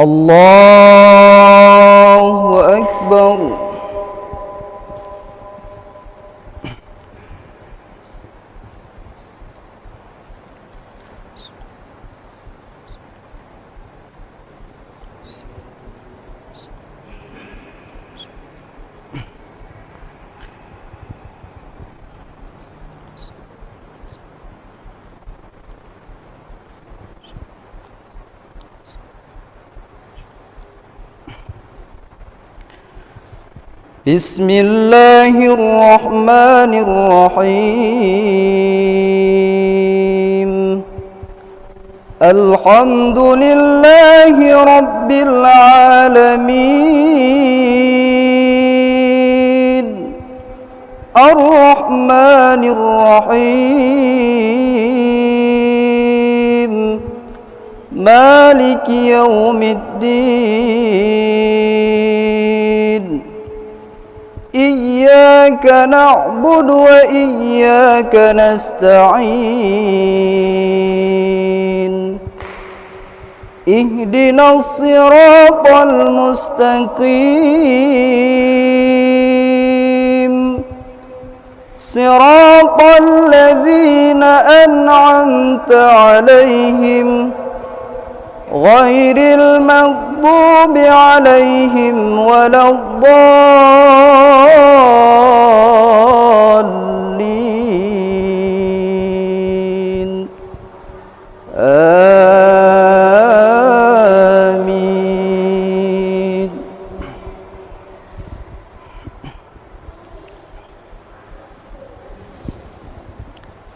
الله أكبر. بسم الله الرحمن الرحيم. الحمد لله رب العالمين الرحمن الرحيم مالك يوم الدين. إياك نعبد وإياك نستعين. اهدنا الصراط المستقيم صراط الذين أنعمت عليهم غير المغضوب عليهم ولا الضالين. آمين.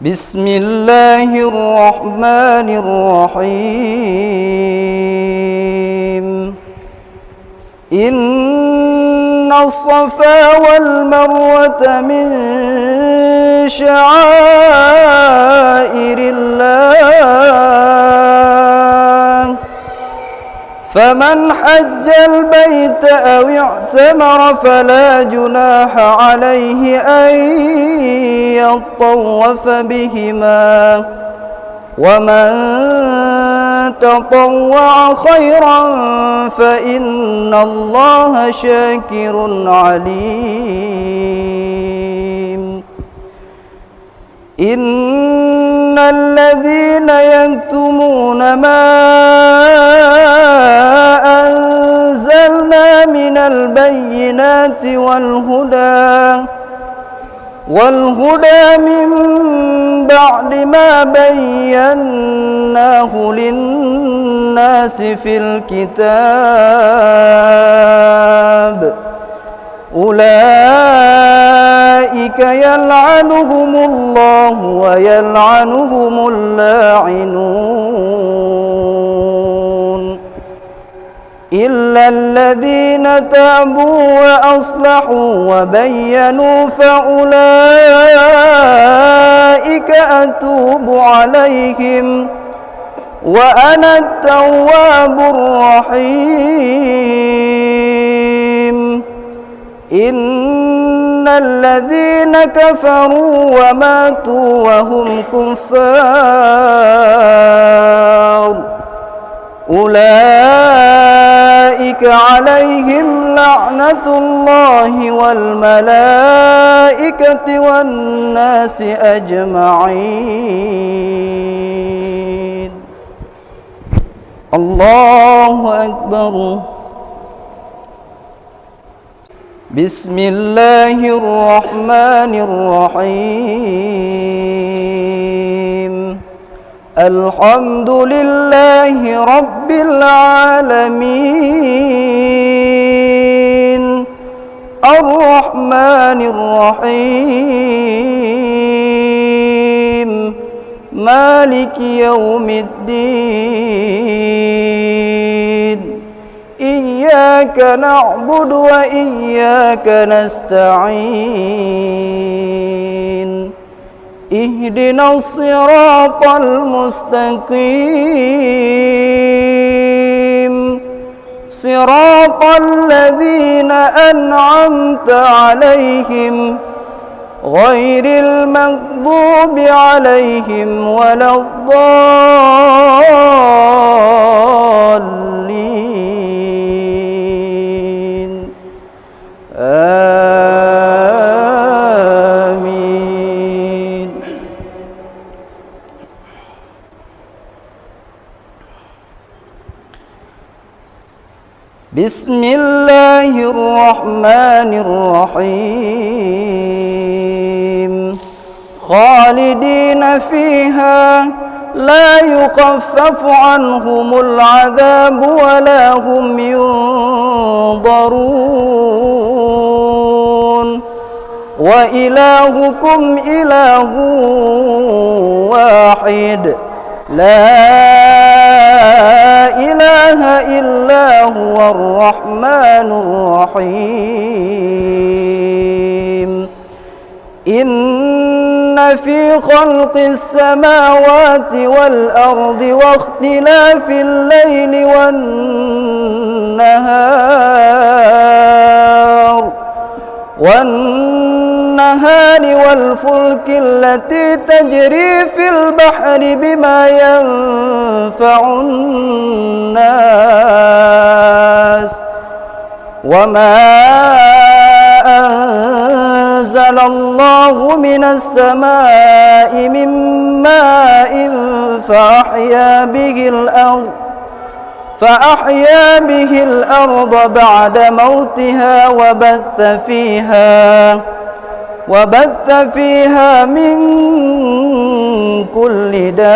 بسم الله الرحمن الرحيم. إن الصفا والمروة من شعائر الله فمن حج البيت أو اعتمر فلا جناح عليه أن يطوف بهما ومن تطوع خيرا فإن الله شاكر عليم. إن الذين يكتمون ما أنزلنا من البينات والهدى من بعد ما بيناه للناس في الكتاب أولئك يلعنهم الله ويلعنهم اللاعنون إلا الذين تابوا وأصلحوا وبينوا فأولئك أتوب عليهم وأنا التواب الرحيم. إن الذين كفروا وماتوا وهم كفار أولئك عليهم لعنة الله والملائكة والناس أجمعين. الله أكبر. بسم الله الرحمن الرحيم. الحمد لله رب العالمين الرحمن الرحيم مالك يوم الدين. إياك نعبد وإياك نستعين. اهدنا الصراط المستقيم صراط الذين أنعمت عليهم غير المغضوب عليهم ولا الضالين. بسم الله الرحمن الرحيم خالدين فيها لا يخفف عنهم العذاب ولا هم ينظرون وإلهكم إله واحد لا إله إلا هو الرحمن الرحيم إن في خلق السماوات والأرض واختلاف الليل والنهار والفلك التي تجري في البحر بما ينفع الناس وما أنزل الله من السماء من ماء فأحيا به الأرض بعد موتها وبث فيها من كل دابة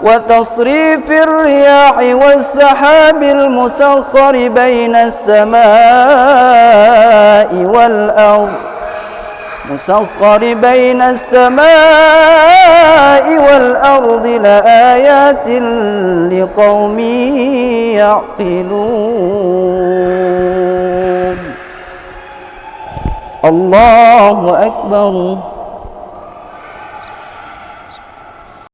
وتصريف الرياح والسحاب المسخر بين السماء والأرض لآيات لقوم يعقلون الله أكبر